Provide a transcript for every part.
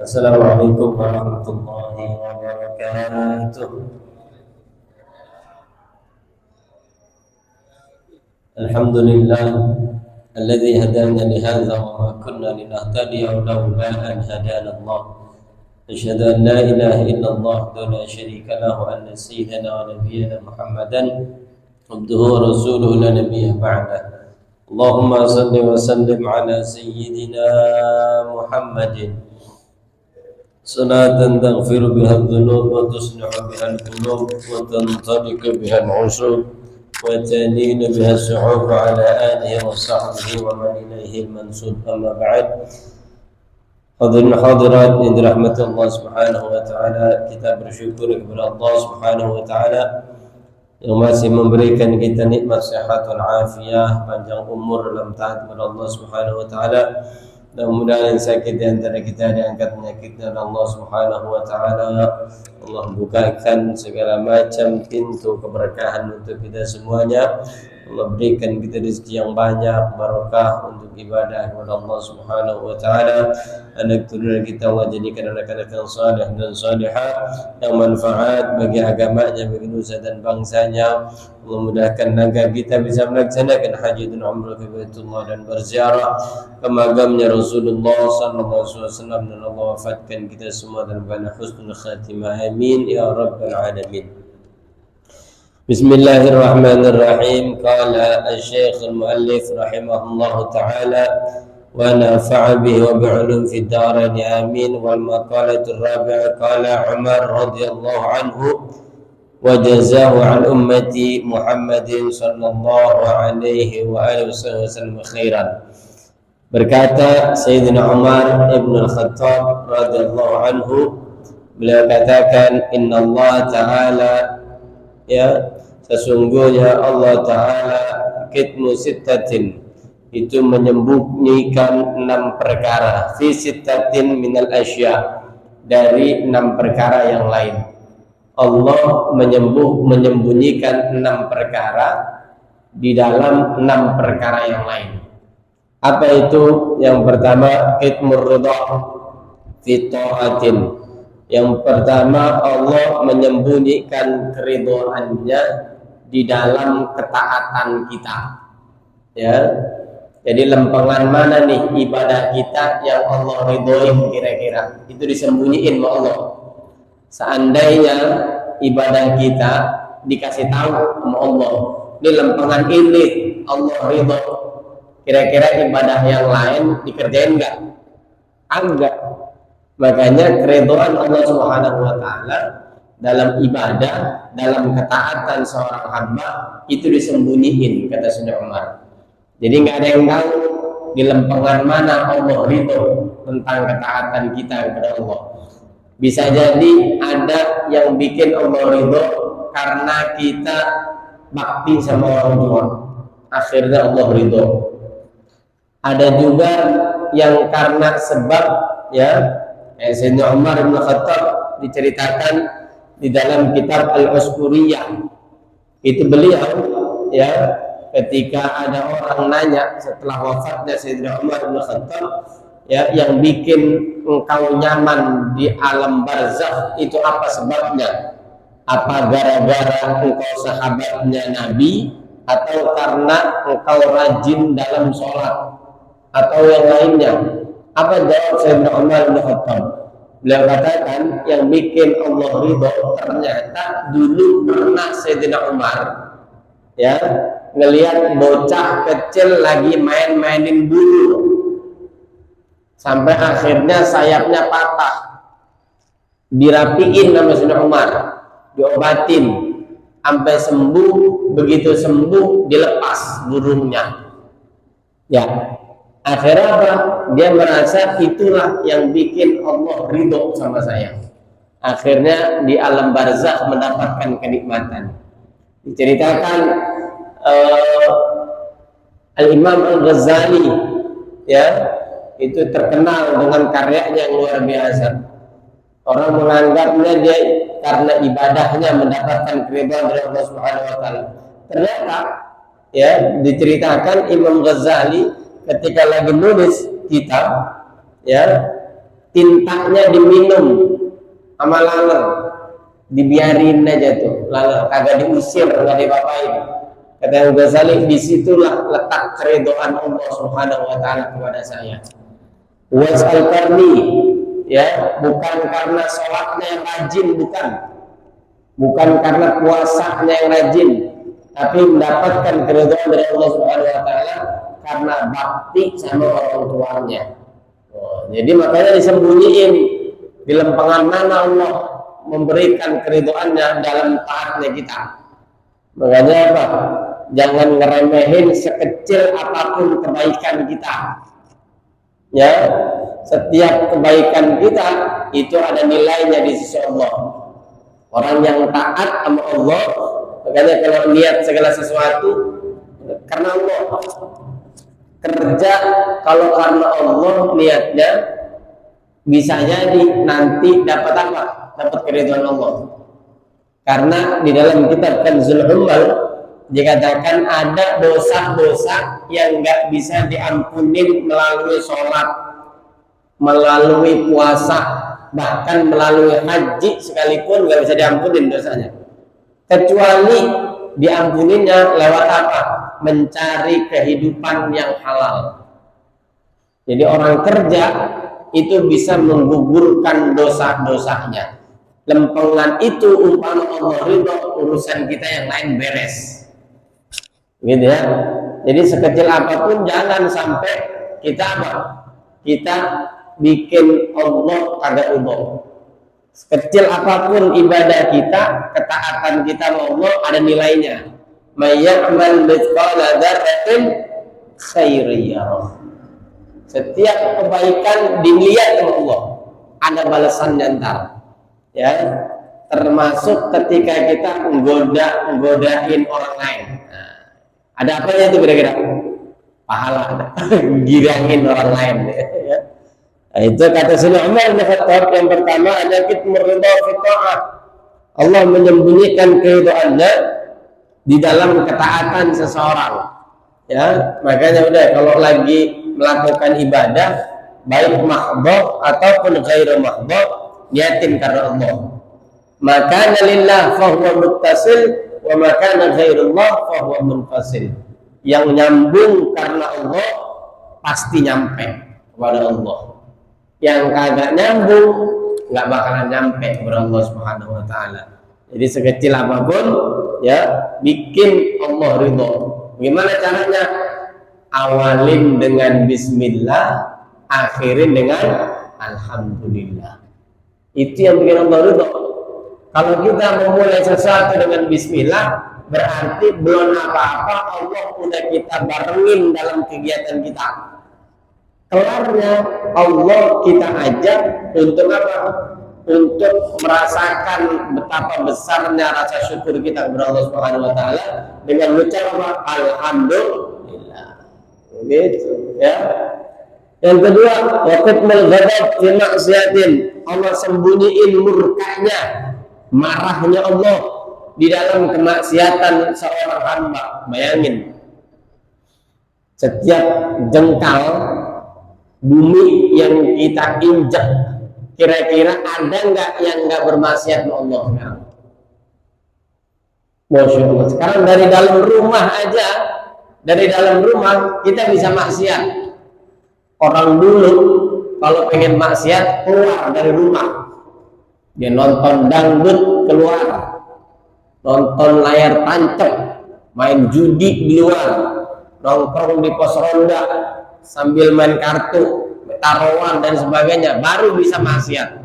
Assalamualaikum warahmatullahi wabarakatuh. Alhamdulillah alladzi hadana li hadza wa ma kunna linahtadiya laula an hadana Allah. Asyhadu an la ilaha illallah wa la syarika lahu wa anna sayyidana wa nabiyyana Muhammadan abduhu wa rasuluhu la nabiyya ba'da. Allahumma salli wa sallim ala sayyidina Muhammadin صلاة تغفر بها الذنوب وتصلح بها القلوب وتنطلق بها العصور وتلين بها الصعوب على آله وصحبه ومن إليه المنسوب. أما بعد، hadirin hadirat yang dirahmati Allah Subhanahu wa taala, kita bersyukur kepada Allah Subhanahu wa taala yang masih memberikan kita nikmat sehat wal afiyah, panjang umur dalam taat kepada Allah Subhanahu wa taala. Dan mudah-mudahan yang sakit di antara kita diangkat penyakitnya oleh Allah Subhanahu wa taala. Allah bukakan segala macam pintu keberkahan untuk kita semuanya. Allah berikan kita rezeki yang banyak, barokah untuk ibadah kepada Allah Subhanahu wa taala. Anak turunan kita Allah jadikan anak-anak yang saleh dan salihah, yang manfaat bagi agamanya, bagi nusa dan bangsanya. Allah mudahkan agar kita bisa melaksanakan haji dan umrah ke Baitullah dan berziarah ke makamnya Rasulullah sallallahu alaihi wasallam, dan Allah wafatkan kita semua dalam keadaan husnul khatimah. Amin ya rabbal alamin. Bismillahirrahmanirrahim. Qala asy-syaikh al-muallif rahimahullahu taala wa nafa'a bihi wa bi'ulum fid darain amin. Wal maqalatu ar-rabi'ah qala Umar radhiyallahu anhu wa jazahu an ummati Muhammadin sallallahu alaihi wa alihi wasallam khairan. Berkata Sayyidina Umar ibn al-Khattab radhiyallahu anhu, beliau katakan, Inna Allah Ta'ala, ya, sesungguhnya Allah Ta'ala kitmu sittatin, itu menyembunyikan 6 perkara, fi sittatin minal asya, dari 6 perkara yang lain. Allah menyembunyikan 6 perkara di dalam 6 perkara yang lain. Apa itu? Yang pertama, kitmur ridha fi ta'atin. Yang pertama, Allah menyembunyikan keridhaannya di dalam ketaatan kita. Ya. Jadi lempengan mana nih ibadah kita yang Allah ridhoi kira-kira? Itu disembunyiin sama Allah. Seandainya ibadah kita dikasih tahu sama Allah, ini lempengan ini Allah ridho, kira-kira ibadah yang lain dikerjain enggak? Enggak. Makanya keridhaan Allah Subhanahu wa taala dalam ibadah, dalam ketaatan seorang hamba itu disembunyiin, kata Sayyidina Umar. Jadi enggak ada yang tahu di lempengan mana Allah ridho tentang ketaatan kita kepada Allah. Bisa jadi ada yang bikin Allah ridho karena kita bakti sama orang tua, akhirnya Allah ridho. Ada juga yang karena sebab, ya, Sayyidina Umar bin Khattab diceritakan di dalam kitab Al-Uskuriyah. Itu beliau, ya, ketika ada orang nanya setelah wafatnya Sayyidina Umar bin Khattab, ya, yang bikin engkau nyaman di alam barzakh itu apa sebabnya? Apa gara-gara engkau sahabatnya Nabi, atau karena engkau rajin dalam sholat, atau yang lainnya? Apa jawab Sayyidina Umar bin Khattab? Beliau katakan, yang bikin Allah ridho ternyata dulu pernah Sayyidina Umar, ya, ngelihat bocah kecil lagi main-mainin bulu, sampai akhirnya sayapnya patah, dirapiin sama Sayyidina Umar, diobatin sampai sembuh. Begitu sembuh dilepas burungnya, ya. Akhirnya apa? Dia merasa itulah yang bikin Allah ridho sama saya. Akhirnya di alam barzakh mendapatkan kenikmatan. Diceritakan Al-Imam Al-Ghazali, ya, itu terkenal dengan karyanya yang luar biasa. Orang menganggapnya dia karena ibadahnya mendapatkan keridhaan dari Allah Subhanahu wa taala. Ternyata, ya, diceritakan Imam Ghazali ketika lagi nulis kitab, ya, tintanya diminum sama laler, dibiarin aja tuh, laler kagak diusir, kagak dipapain. Kata Ghazali, disitulah letak keridhaan Allah Subhanahu wa taala kepada saya. Wasal karni, ya, bukan karena sholatnya yang rajin, bukan karena puasanya yang rajin, tapi mendapatkan keridhaan dari Allah Subhanahu wa taala karena bakti sama orang tuanya. Jadi makanya disembunyiin di lempengan mana Allah memberikan keridhaannya dalam taatnya kita. Makanya apa? Jangan ngeremehin sekecil apapun kebaikan kita. Ya, setiap kebaikan kita itu ada nilainya di sisi Allah. Orang yang taat sama Allah, makanya kalau lihat segala sesuatu karena Allah, kerja kalau karena Allah niatnya, bisa jadi nanti dapat apa? Dapat keridhaan Allah. Karena di dalam kitab Kanzul Ummal dikatakan ada dosa-dosa yang nggak bisa diampunin melalui sholat, melalui puasa, bahkan melalui haji sekalipun nggak bisa diampunin dosanya, kecuali diampuninya lewat apa? Mencari kehidupan yang halal. Jadi orang kerja itu bisa menggugurkan dosa-dosanya. Lempengan itu umpama Allah ridho, urusan kita yang lain beres. Gitu ya. Jadi sekecil apapun jangan sampai kita apa? Kita bikin Allah kagak ridho. Sekecil apapun ibadah kita, ketaatan kita sama Allah ada nilainya. May ya'mal mithqala dzarratin khairan yarah. Setiap kebaikan dilihat sama Allah, ada balasannya ntar. Ya, termasuk ketika kita nggodain orang lain. Ada apanya itu kira-kira? Pahala, girangin orang lain. Ya. Nah, itu kata Sayyidina Umar bin Khattab yang pertama ada kitmur ridha fi ta'ah. Allah menyembunyikan keridhaannya di dalam ketaatan seseorang. Ya, makanya udah kalau lagi melakukan ibadah baik mahdhah ataupun ghairu mahdhah, niatin karena Allah. Maka lillah fa huwa muttasil wa makana ghairullah fa huwa munfasil. Yang nyambung karena Allah pasti nyampe kepada Allah. Yang kagak nyambung nggak bakalan nyampe kepada Allah Subhanahu wa taala. Jadi sekecil apapun ya bikin Allah ridho. Gimana caranya? Awalin dengan bismillah, akhirin dengan alhamdulillah. Itu yang bikin Allah ridho. Kalau kita memulai sesuatu dengan bismillah, berarti belum apa-apa Allah udah kita barengin dalam kegiatan kita. Kelarnya Allah kita ajak untuk apa? Untuk merasakan betapa besarnya rasa syukur kita kepada Allah Subhanahu wa taala dengan mengucap apa? Alhamdulillah. Gitu ya. Yang kedua, waqtmal ghadab fi maksiatin. Allah sembunyiin murkanya, marahnya Allah di dalam kemaksiatan seorang hamba. Bayangin, setiap jengkal bumi yang kita injak, kira-kira ada nggak yang nggak bermaksiat sama Allah sekarang? Masya Allah. Sekarang dari dalam rumah aja, dari dalam rumah kita bisa maksiat. Orang dulu kalau pengen maksiat keluar dari rumah, dia nonton dangdut keluar, nonton layar tancap, main judi di luar, nongkrong di pos ronda sambil main kartu, taruhan dan sebagainya, baru bisa maksiat.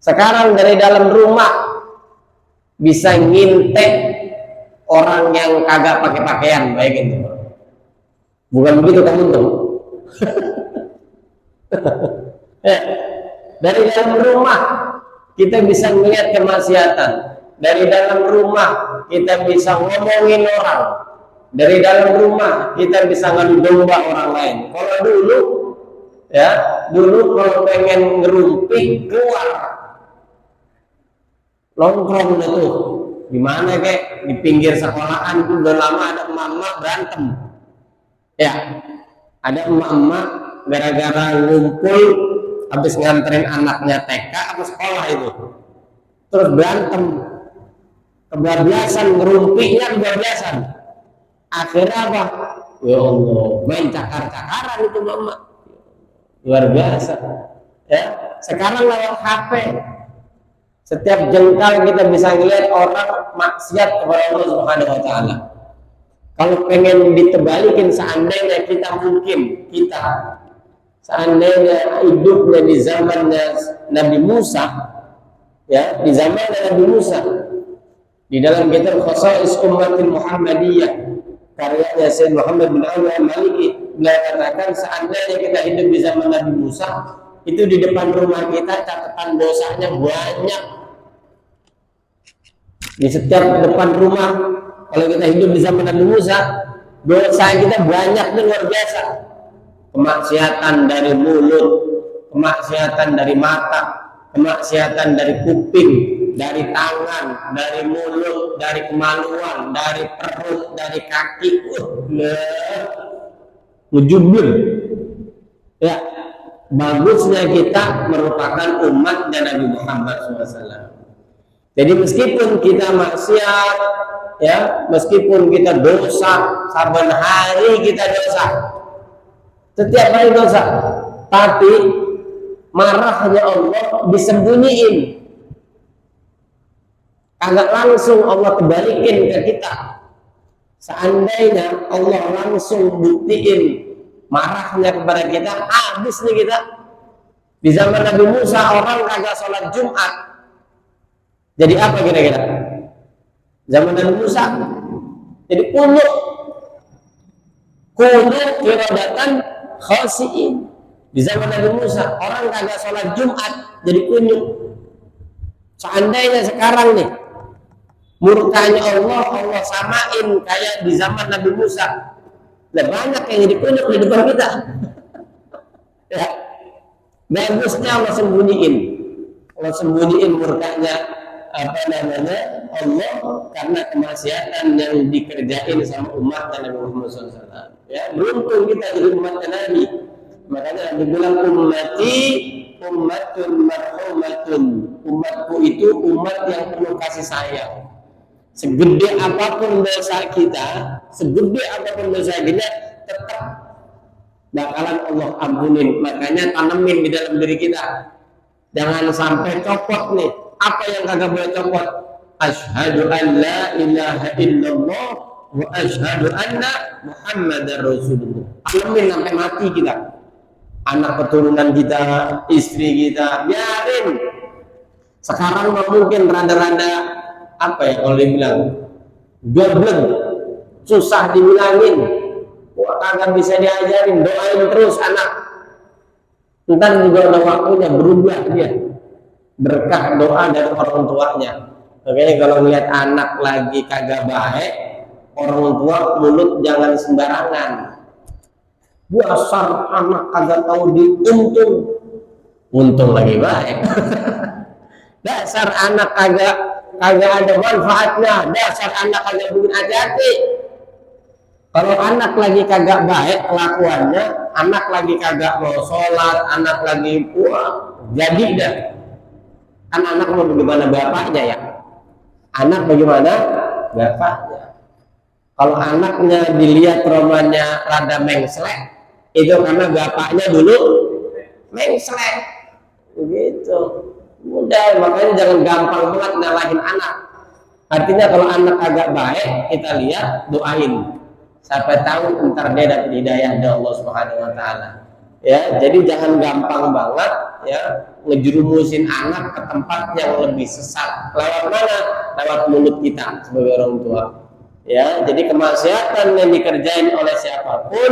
Sekarang dari dalam rumah bisa ngintek orang yang kagak pakai pakaian, bayangin tuh. Bukan begitu kamu tuh. Dari dalam rumah kita bisa melihat kemaksiatan. Dari dalam rumah kita bisa ngomongin orang. Dari dalam rumah kita bisa ngadu domba orang lain. Kalau dulu ya, dulu kalau pengen ngerumpi keluar nongkrong itu di mana kek, di pinggir sekolahan tuh udah lama ada emak-emak berantem. Ya, ada emak-emak gara-gara ngumpul habis nganterin anaknya TK apa sekolah itu, terus berantem, kebablasan, ngerumpiknya kebablasan. Akhirnya apa? Ya Allah, main cakar-cakaran itu mama, luar biasa. Ya, sekarang lewat HP, setiap jengkal kita bisa lihat orang maksiat kepada Allah Subhanahu Wa Taala. Kalau pengen ditebalikin, seandainya seandainya hidupnya di zamannya Nabi Musa, ya, di zaman Nabi Musa, di dalam kitab Khosais Ummatil Muhammadiyah karyanya Syekh Muhammad bin Abdul Maliki, beliau katakan seandainya kita hidup di zaman Nabi Musa, itu di depan rumah kita catatan dosanya banyak. Di setiap depan rumah, kalau kita hidup di zaman Nabi Musa, dosa kita banyak dan luar biasa. Kemaksiatan dari mulut, kemaksiatan dari mata, kemaksiatan dari kuping, dari tangan, dari mulut, dari kemaluan, dari perut, dari kaki. Ngejubel. Ya, bagusnya kita merupakan umat dan Nabi Muhammad SAW. Jadi meskipun kita maksiat, ya, meskipun kita dosa, saban hari kita dosa, setiap hari dosa, tapi marahnya Allah disembunyiin, agak langsung Allah kebalikin ke kita. Seandainya Allah langsung buktiin marahnya kepada kita, habis nih kita. Di zaman Nabi Musa orang kagak sholat Jumat, jadi apa kira-kira? Zaman Nabi Musa jadi kunut kirodatan khasiin. Di zaman Nabi Musa orang kagak sholat Jumat jadi kunut. Seandainya sekarang nih murkanya Allah samain kayak di zaman Nabi Musa, banyak yang jadi kunut di depan kita. Ya. Bagusnya Allah sembunyiin murkanya Allah karena kemaksiatan yang dikerjain sama umat Nabi Muhammad SAW. Ya, beruntung kita jadi umat Nabi. Makanya dibilang ummati ummatun marhumatun. Umatku itu umat yang penuh kasih sayang. Segede apapun dosa kita, tetap bakalan Allah ampunin. Makanya tanemin di dalam diri kita. Jangan sampai copot nih. Apa yang kagak boleh copot? Asyhadu an la ilaha illallah wa asyhadu anna Muhammadar Rasulullah. Tanemin sampai mati kita. Anak keturunan kita, istri kita, biarin. Sekarang mungkin rada-rada apa ya kalau dibilang goblok, susah dibilangin. Wah, kagak bisa diajarin, doain terus anak. Ntar juga ada waktunya berubah dia. Berkah doa dari orang tuanya. Makanya kalau ngeliat anak lagi kagak baik, orang tua mulut jangan sembarangan. Dasar anak kagak tahu untung lagi baik. Dasar anak kagak ada manfaatnya. Dasar anak kagak bikin hati-hati. Kalau anak lagi kagak baik kelakuannya, anak lagi kagak mau sholat, anak lagi jadi dah. Kan anak mau bagaimana bapaknya ya? Anak bagaimana bapaknya? Kalau anaknya dilihat romanya rada mengslek, itu karena bapaknya dulu mengslek. Begitu. Mudah, makanya jangan gampang banget nyalahin anak. Artinya kalau anak agak baik, kita lihat, doain. Siapa tahu ntar dia dapat hidayah dari Allah Subhanahu Wa Taala. Ya, jadi jangan gampang banget ya ngejerumusin anak ke tempat yang lebih sesat. Lewat mana? Lewat mulut kita sebagai orang tua. Ya, jadi kemaksiatan yang dikerjain oleh siapapun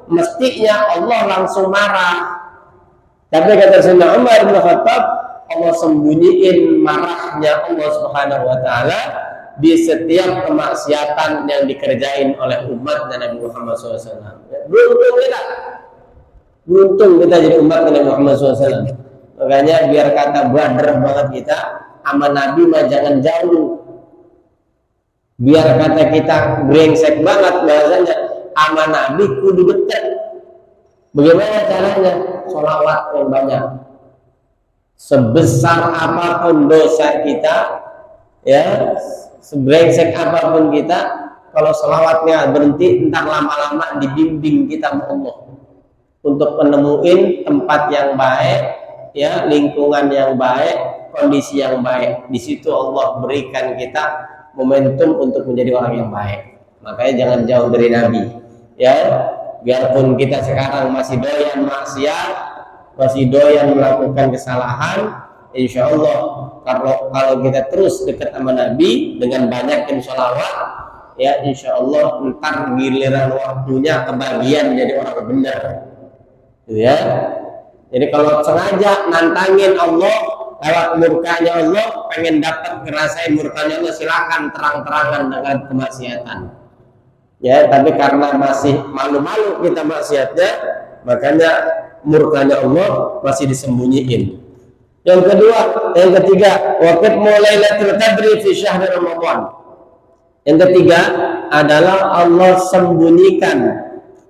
mestinya Allah langsung marah. Tapi kata Sayyidina Umar bin Khattab, Allah sembunyiin marahnya Allah Subhanahu Wa Taala di setiap kemaksiatan yang dikerjain oleh umat dan Nabi Muhammad SAW. Beruntung kita jadi umat Nabi Muhammad SAW. Makanya biar kata badar banget kita, sama Nabi mah jangan jauh. Biar kata kita brengsek banget bahasanya, sama Nabi kudu dekat. Bagaimana caranya? Sholawat yang banyak. sebesar apapun dosa kita, ya, sebrengsek apapun kita, kalau selawatnya berhenti, entar lama-lama dibimbing kita sama Allah untuk menemuin tempat yang baik, ya, lingkungan yang baik, kondisi yang baik. Di situ Allah berikan kita momentum untuk menjadi orang yang baik. Makanya jangan jauh dari Nabi, ya. Biarpun kita sekarang masih doyan maksiat, masih doyan melakukan kesalahan, insya Allah kalau kita terus dekat sama Nabi dengan banyakin sholawat, ya insya Allah ntar giliran waktunya kebagian jadi orang benar, ya. Jadi kalau sengaja nantangin Allah lewat murkanya Allah, pengen dapat ngerasain murkanya Allah, silakan terang-terangan dengan kemaksiatan. Ya, tapi karena masih malu-malu kita maksiatnya, makanya murkanya Allah masih disembunyiin. Yang ketiga, waqit Lailatul Qadri fi syahr Ramadan. Yang ketiga adalah Allah sembunyikan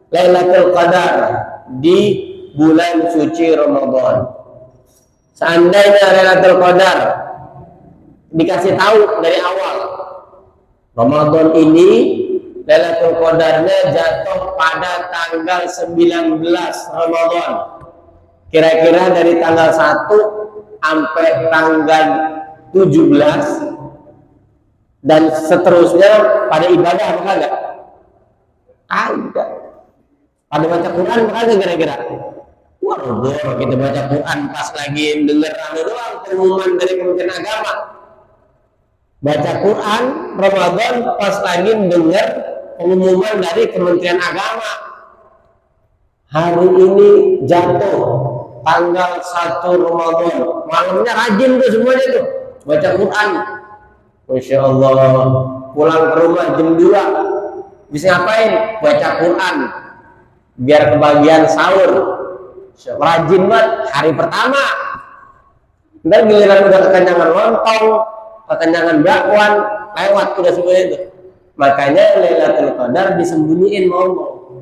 Lailatul Qadar di bulan suci Ramadan. Seandainya Lailatul Qadar dikasih tahu dari awal, Ramadan ini Lailatul Qadarnya jatuh pada tanggal 19 Ramadan. Kira-kira dari tanggal 1 sampai tanggal 17 dan seterusnya pada ibadah apa kagak? Ada. Pada baca Quran apa kagak kira-kira? Wah, kita baca Quran pas lagi dengar doang pengumuman dari Kementerian Agama. Baca Quran Ramadan pas lagi dengar pengumuman dari Kementerian Agama. Hari ini jatuh tanggal 1 Ramadan. Malamnya rajin tuh semuanya tuh baca Quran. Masya Allah, pulang ke rumah jam 2 bisa ngapain? Baca Quran biar kebagian sahur. Rajin banget hari pertama. Ntar giliran udah kekenyangan lontong, kekenyangan bakwan, lewat udah semuanya itu. Makanya Lailatul Qadar disembunyiin Allah.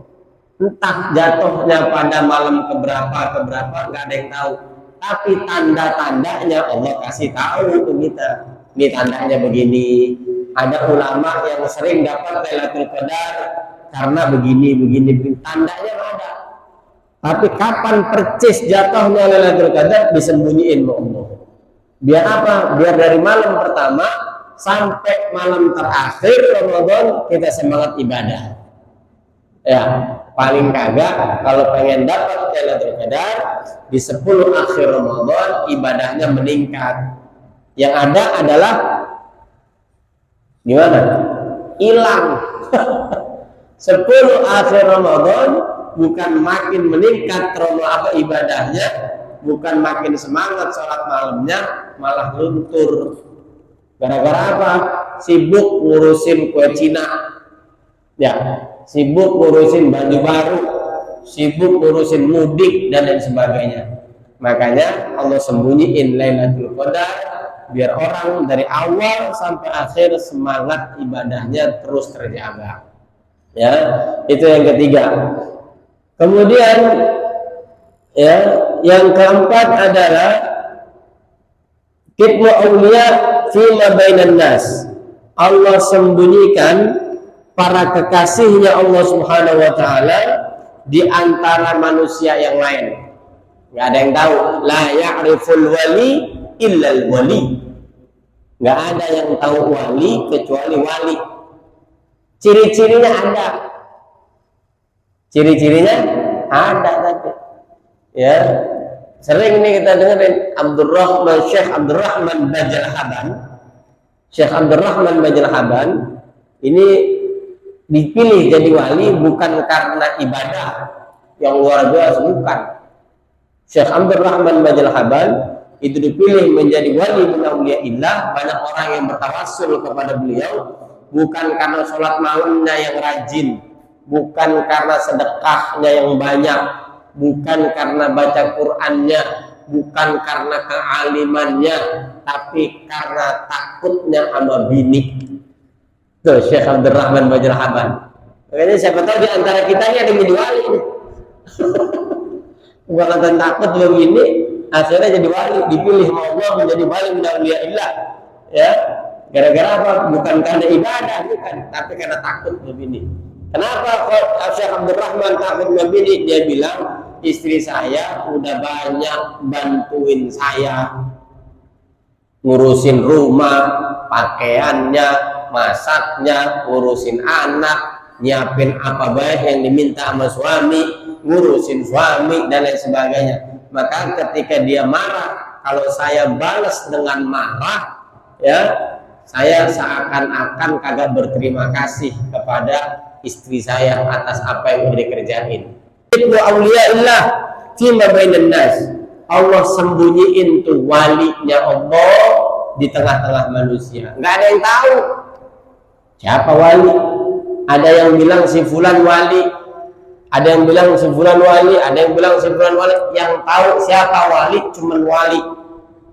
Entah jatuhnya pada malam keberapa nggak ada yang tahu. Tapi tanda-tandanya Allah kasih tahu ke kita. Ini tandanya begini. Ada ulama yang sering dapat Lailatul Qadar karena begini. Tandanya ada. Tapi kapan percis jatuhnya Lailatul Qadar disembunyiin Allah. Biar apa? Biar dari malam pertama sampai malam terakhir Ramadan kita semangat ibadah. Ya, paling kagak kalau pengen dapat Lailatul Qadar di 10 akhir Ramadan ibadahnya meningkat. Yang ada adalah gimana? Hilang. 10 akhir Ramadan bukan makin meningkat ibadahnya, bukan makin semangat sholat malamnya, malah luntur. Gara-gara apa? Sibuk ngurusin kue Cina, ya, sibuk ngurusin baju baru, sibuk ngurusin mudik dan lain sebagainya. Makanya Allah sembunyiin Lailatul Qadar biar orang dari awal sampai akhir semangat ibadahnya terus terjaga. Ya, itu yang ketiga. Kemudian ya, yang keempat adalah kitmu auliya fima bainan nas. Allah sembunyikan para kekasihnya Allah Subhanahu wa taala di antara manusia yang lain. Enggak ada yang tahu. La ya'riful wali illal wali. Enggak ada yang tahu wali kecuali wali. Ciri-cirinya ada. Ciri-cirinya ada tadi. Ya. Sering ini kita dengerin Syekh Abdurrahman Bajalhaban. Syekh Abdurrahman Bajalhaban ini dipilih jadi wali bukan karena ibadah yang luar biasa, bukan. Syekh Abdurrahman Bajalhaban itu dipilih menjadi wali min auliyaillah. Banyak orang yang bertawassul kepada beliau bukan karena sholat malamnya yang rajin, bukan karena sedekahnya yang banyak, bukan karena baca Qur'annya, bukan karena kealimannya, tapi karena takutnya sama bini. Tuh Syekh Abdurrahman Bajalhaban. Makanya siapa tahu di antara kita ini ada yang jadi wali. Bukan takut begini, akhirnya jadi wali, dipilih sama Allah menjadi wali min auliyaillah. Ya, gara-gara apa? Bukan karena ibadah, bukan, tapi karena takut membini. Kenapa Syekh Abdul Rahman takut membini? Dia bilang, istri saya udah banyak bantuin saya ngurusin rumah, pakaiannya, masaknya, ngurusin anak, nyiapin apa baik yang diminta sama suami, ngurusin suami dan lain sebagainya. Maka ketika dia marah, kalau saya balas dengan marah, ya, saya seakan-akan kagak berterima kasih kepada istri saya atas apa yang udah dikerjain. Itu auliyaillah fima bainan nas. Allah sembunyiin tuh walinya Allah di tengah-tengah manusia. Nggak ada yang tahu siapa wali. Ada yang bilang si fulan wali, ada yang bilang si fulan wali, ada yang bilang si fulan wali. Yang tahu siapa wali cuman wali.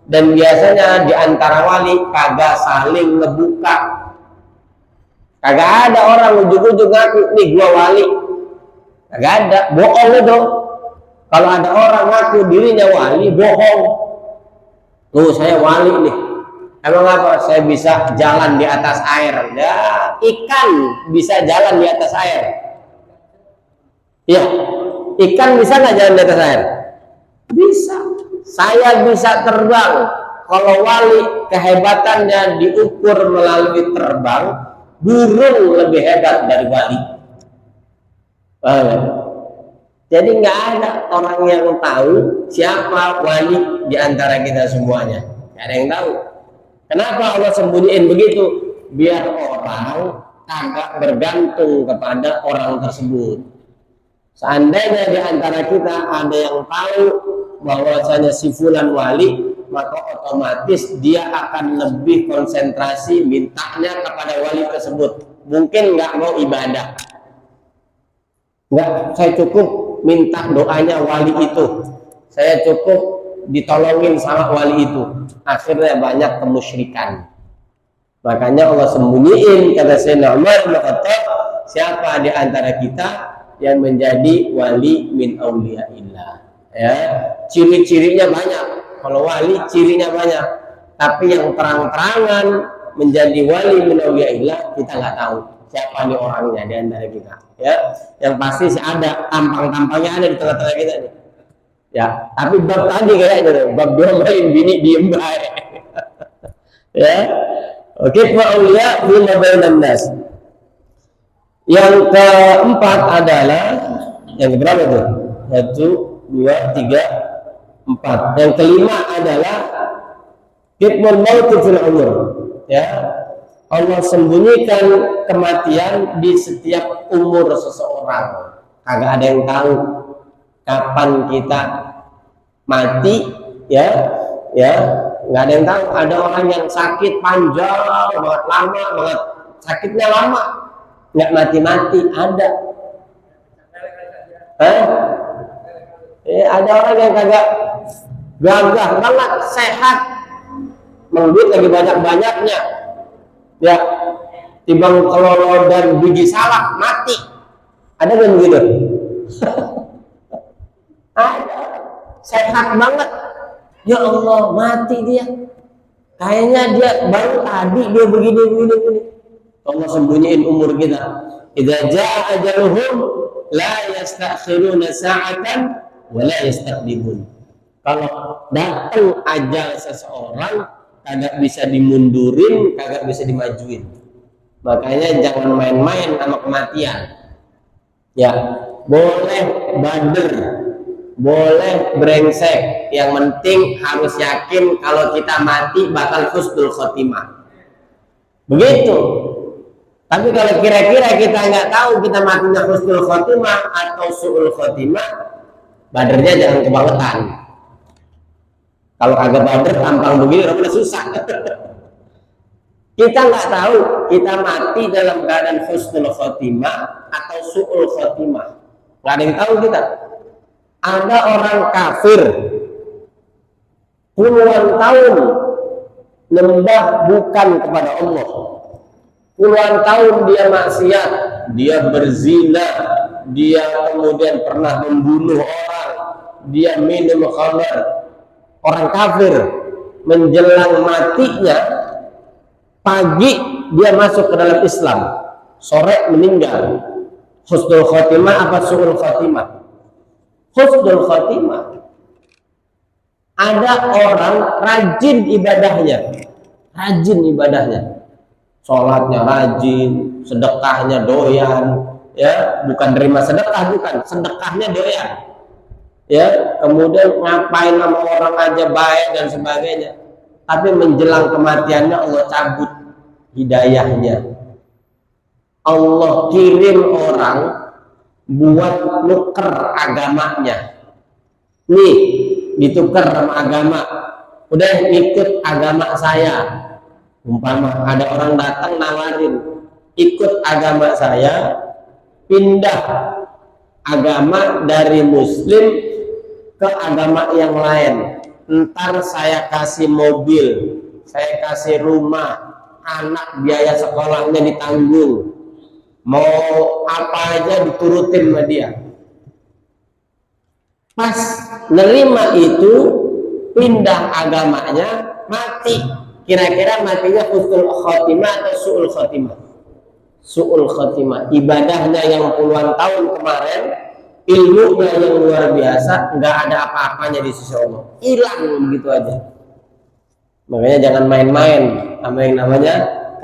Dan biasanya di antara wali kagak saling ngebuka. Kagak ada orang ujug-ujug ngaku nih gua wali. Kagak ada, bohong itu. Kalau ada orang ngaku dirinya wali, bohong. Tuh saya wali nih. Emang apa? Saya bisa jalan di atas air. Ya, ikan bisa jalan di atas air. Ya, ikan bisa nggak jalan di atas air? Bisa. Saya bisa terbang. Kalau wali kehebatannya diukur melalui terbang, burung lebih hebat dari wali. Jadi nggak ada orang yang tahu siapa wali di antara kita semuanya. Nggak ada yang tahu. Kenapa Allah sembunyiin begitu? Biar orang agak bergantung kepada orang tersebut. Seandainya di antara kita ada yang tahu bahwasanya si fulan wali, maka otomatis dia akan lebih konsentrasi mintanya kepada wali tersebut. Mungkin nggak mau ibadah. Nggak, saya cukup minta doanya wali itu. Saya cukup ditolongin sama wali itu. Akhirnya banyak kemusyrikan. Makanya Allah sembunyiin, kata Sayyidina Umar bin Khattab, siapa di antara kita yang menjadi wali min auliyaillah. Ya, ciri-cirinya banyak. Kalau wali cirinya banyak. Tapi yang terang-terangan menjadi wali min auliyaillah kita nggak tahu siapa nih orangnya di antara kita. Ya, yang pasti sih ada tampang-tampangnya ada di tengah-tengah kita nih. Ya, tapi bab tadi kayaknya bab main bini diem baik. Ya, oke, auliya min bainan nas. Yang keempat adalah yang keberapa tuh? 1, 2, 3, 4. Yang kelima adalah kitmul maut fil umur. Ya, Allah sembunyikan kematian di setiap umur seseorang. Kagak ada yang tahu kapan kita mati, ya, nggak ada yang tahu. Ada orang yang sakit panjang banget, lama banget, sakitnya lama, nggak mati-mati, ada. Ada orang yang kagak gagah banget, sehat, duit lagi banyak-banyaknya, ya, timbang kelolo dan biji salak mati. Ada yang begitu? Ada, sehat banget, ya Allah mati dia. Kayaknya dia baru tadi dia begini. Allah sembunyiin umur kita. Idza jaa ajaluhum la yastakhiruna sa'atan wa la yastaqdimun. Kalau datang ajal seseorang kagak bisa dimundurin, kagak bisa dimajuin. Makanya jangan main-main sama kematian. Ya, boleh bader, boleh brengsek, yang penting harus yakin kalau kita mati bakal husnul khotimah. Begitu. Tapi kalau kira-kira kita nggak tahu kita matinya husnul khotimah atau su'ul khotimah, badernya jangan kebangetan. Kalau kagak bader tampang begini orang susah. Kita nggak tahu kita mati dalam keadaan husnul khotimah atau su'ul khotimah. Nggak ada yang tahu kita. Ada orang kafir puluhan tahun lembah bukan kepada Allah, puluhan tahun dia maksiat, dia berzina, dia kemudian pernah membunuh orang, dia minum khamar, orang kafir menjelang matinya, pagi dia masuk ke dalam Islam, sore meninggal. Husnul khotimah apa su'ul khotimah? Husnul khotimah. Ada orang rajin ibadahnya, sholatnya rajin, sedekahnya doyan, ya, bukan terima sedekah, bukan, sedekahnya doyan, ya, kemudian ngapain sama orang aja baik dan sebagainya, tapi menjelang kematiannya Allah cabut hidayahnya. Allah kirim orang buat nuker agamanya, nih ditukar sama agama, udah ikut agama saya. Umpama ada orang datang nawarin, ikut agama saya, pindah agama dari muslim ke agama yang lain, ntar saya kasih mobil, saya kasih rumah, anak biaya sekolahnya ditanggung, mau apa aja diturutin sama dia. Pas nerima itu, pindah agamanya, mati. Kira-kira matinya husnul khotimah atau su'ul khotimah? Su'ul khotimah. Ibadahnya yang puluhan tahun kemarin, ilmunya yang luar biasa, nggak ada apa-apanya di sisi Allah, hilang begitu aja. Makanya jangan main-main sama yang namanya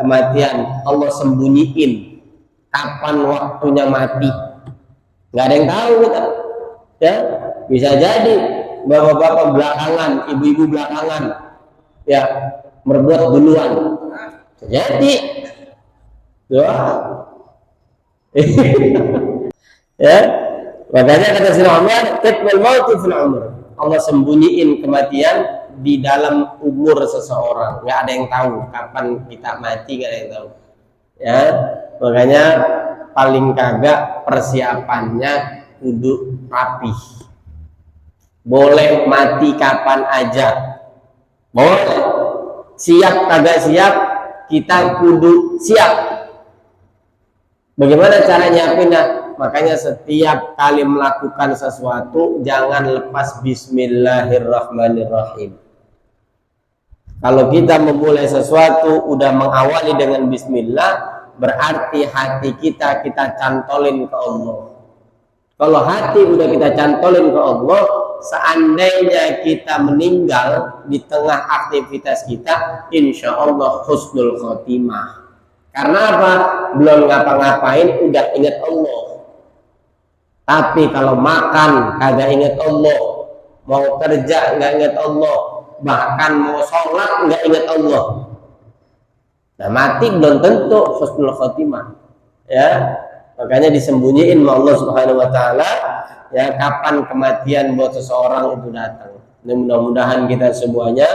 kematian. Allah sembunyiin kapan waktunya mati, nggak ada yang tahu kita, ya. Bisa jadi bapak-bapak belakangan, ibu-ibu belakangan, ya, berbuat duluan. Jadi doa. Ya, makanya kata Sayyidina Umar, tatwal mautu fil umr. Allah sembunyiin kematian di dalam umur seseorang, nggak ada yang tahu kapan kita mati, nggak ada yang tahu, ya. Makanya paling kagak persiapannya kudu rapih. Boleh mati kapan aja, boleh. Siap kagak siap, kita kudu siap. Bagaimana cara nyiapinnya? Makanya setiap kali melakukan sesuatu jangan lepas bismillahirrahmanirrahim. Kalau kita memulai sesuatu udah mengawali dengan bismillah, berarti hati kita cantolin ke Allah. Kalau hati udah kita cantolin ke Allah, seandainya kita meninggal di tengah aktivitas kita, insya Allah husnul khotimah. Karena apa? Belum ngapa-ngapain udah ingat Allah. Tapi kalau makan kagak ingat Allah, mau kerja nggak ingat Allah, bahkan mau sholat nggak ingat Allah, nah mati belum tentu husnul khotimah, ya. Makanya disembunyiin sama Allah Subhanahu wa taala, ya, kapan kematian buat seseorang itu datang. Mudah-mudahan kita semuanya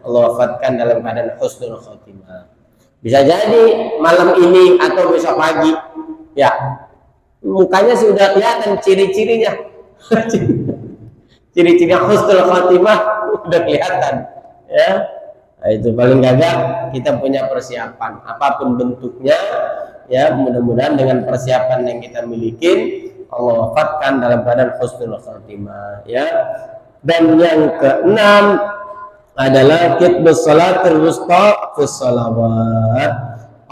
Allah wafatkan dalam keadaan husnul khotimah. Bisa jadi malam ini atau besok pagi, ya, mukanya sudah kelihatan ciri-cirinya. Ciri-cirinya husnul khotimah udah kelihatan, ya. Nah, itu paling gagah kita punya persiapan apapun bentuknya, ya. Mudah-mudahan dengan persiapan yang kita miliki Allah wafatkan dalam keadaan husnul khotimah, ya. Dan yang keenam adalah kitbus salatul wusta fis salawat.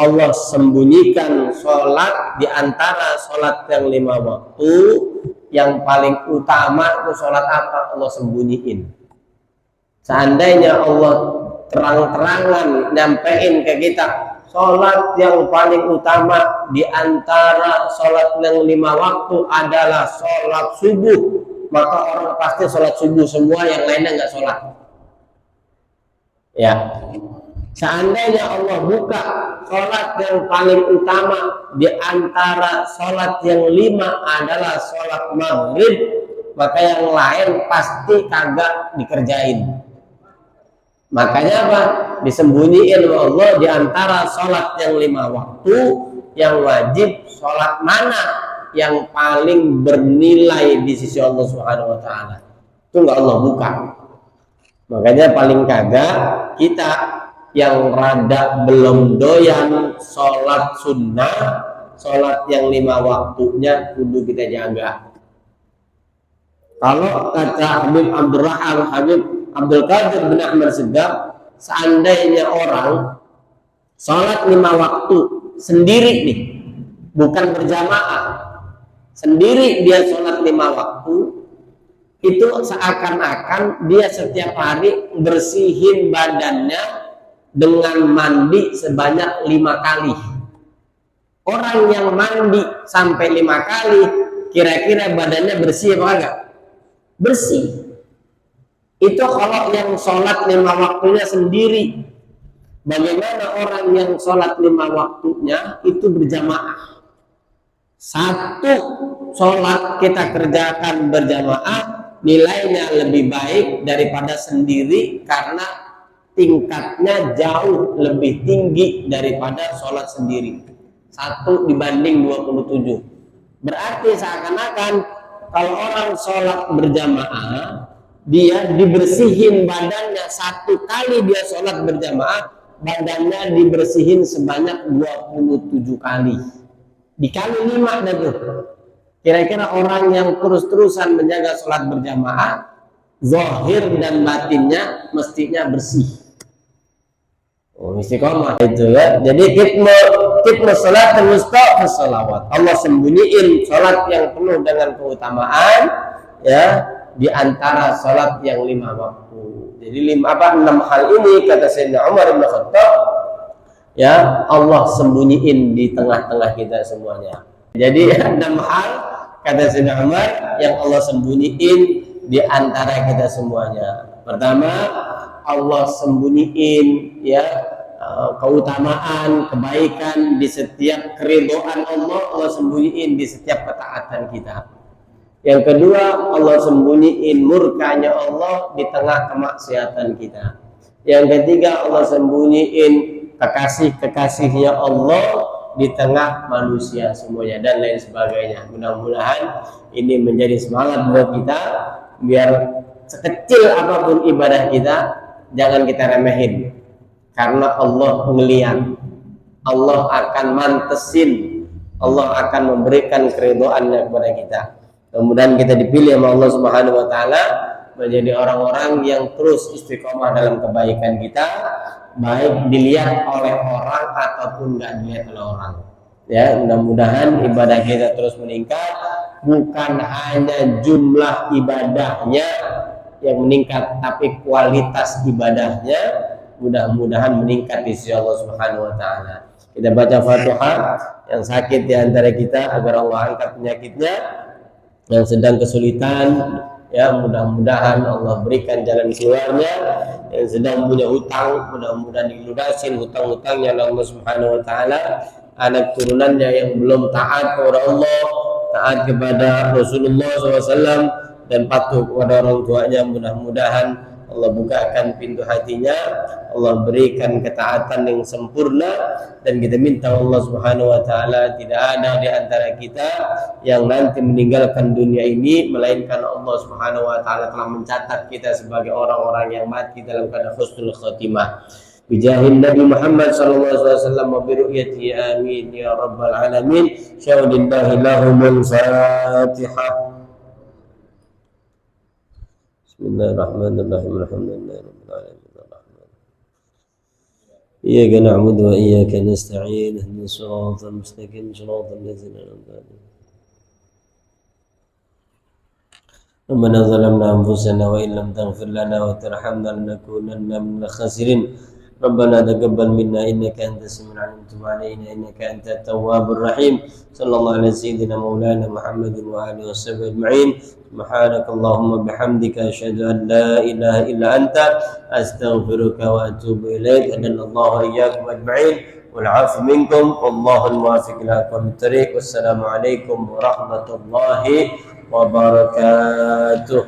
Allah sembunyikan sholat di antara sholat yang 5 waktu. Yang paling utama itu sholat apa? Allah sembunyiin. Seandainya Allah terang-terangan nyampein ke kita sholat yang paling utama di antara sholat yang 5 waktu adalah sholat subuh, maka orang pasti sholat subuh semua, yang lainnya nggak sholat, ya. Seandainya Allah buka sholat yang paling utama di antara sholat yang 5 adalah sholat maghrib, maka yang lain pasti kagak dikerjain. Makanya apa? Disembunyiin Allah di antara sholat yang 5 waktu, yang wajib sholat mana yang paling bernilai di sisi Allah Subhanahu wa taala. Itu nggak Allah buka. Makanya paling kagak kita yang rada belum doyan sholat sunnah, sholat yang 5 waktunya kudu kita jaga. Kalau kata Habib Abdurrahman Habib Abdul Qadir bin Ahmad Segaf, seandainya orang sholat 5 waktu sendiri nih, bukan berjamaah, sendiri dia sholat 5 waktu, itu seakan-akan dia setiap hari bersihin badannya dengan mandi sebanyak 5 kali. Orang yang mandi sampai 5 kali, kira-kira badannya bersih apa enggak? Bersih. Itu kalau yang sholat 5 waktunya sendiri. Bagaimana orang yang sholat 5 waktunya itu berjamaah? Satu sholat kita kerjakan berjamaah, nilainya lebih baik daripada sendiri karena tingkatnya jauh lebih tinggi daripada sholat sendiri. 1 dibanding 27. Berarti seakan-akan kalau orang sholat berjamaah, dia dibersihin badannya 1 kali dia sholat berjamaah, badannya dibersihin sebanyak 27 kali. Dikali 5 dah tuh. Kira-kira orang yang terus-terusan menjaga sholat berjamaah, zahir dan batinnya mestinya bersih. Istiqomah itu ya. Jadi kitmu sholat musta salawat. Allah sembunyiin sholat yang penuh dengan keutamaan ya di antara sholat yang 5 waktu. Jadi 6 hal ini kata Sayyidina Umar bin Khattab ya Allah sembunyiin di tengah-tengah kita semuanya. Jadi 6 hal kata Sayyidina Umar yang Allah sembunyiin di antara kita semuanya. Pertama, Allah sembunyiin ya keutamaan, kebaikan di setiap keridhaan Allah, Allah sembunyiin di setiap ketaatan kita. Yang kedua, Allah sembunyiin murkanya Allah di tengah kemaksiatan kita. Yang ketiga, Allah sembunyiin kekasih-kekasihnya Allah di tengah manusia semuanya dan lain sebagainya. Mudah-mudahan ini menjadi semangat buat kita biar sekecil apapun ibadah kita jangan kita remehin, karena Allah melihat, Allah akan mantesin, Allah akan memberikan keridhaannya kepada kita. Kemudian kita dipilih sama Allah Subhanahu wa taala menjadi orang-orang yang terus istiqomah dalam kebaikan kita, baik dilihat oleh orang ataupun nggak dilihat oleh orang. Ya, mudah-mudahan ibadah kita terus meningkat, bukan hanya jumlah ibadahnya yang meningkat, tapi kualitas ibadahnya mudah-mudahan meningkat di sisi Allah Subhanahu wa taala. Kita baca Fatihah, yang sakit di antara kita agar Allah angkat penyakitnya, yang sedang kesulitan ya mudah-mudahan Allah berikan jalan keluarnya, yang sedang punya hutang mudah-mudahan dilunasin hutang-hutangnya oleh Allah Subhanahu wa taala, anak turunannya yang belum taat kepada Allah, taat kepada Rasulullah SAW dan patuh kepada orang tuanya, mudah-mudahan Allah bukakan pintu hatinya, Allah berikan ketaatan yang sempurna, dan kita minta Allah Subhanahu wa taala tidak ada di antara kita yang nanti meninggalkan dunia ini melainkan Allah Subhanahu wa taala telah mencatat kita sebagai orang-orang yang mati dalam keadaan husnul khatimah. Bijahin Nabi Muhammad sallallahu alaihi wasallam wa bi ru'yati amin ya rabbal alamin. Syaudillahi lahumul Fatihah. Bismillahirrahmanirrahim. Alhamdulillahirabbil alamin. Arrahman. Iyyaka na'budu wa iyyaka nasta'in. Ihdinas siratal mustaqim. Siratal ladzina an'amta 'alaihim. Rabbana zalamna anfusana wa illam taghfir lana wa tarhamna lanakunanna minal khasirin. Rabbana taqabbal minna innaka antas samiul alim, tub 'alaina innaka antat tawwabur rahim. Sallallahu alaihi sayyidina maulana Muhammadin wa alihi washabbihi ajma'in. Subhanakallahumma bihamdika asyhadu an la ilaha illa anta astaghfiruka wa atubu ilaik. Adallahu wa iyyakum ajma'in. Wal 'afu minkum wallahu al-muwaffiq ila aqwamit thariq. Wassalamu alaikum warahmatullahi wabarakatuh.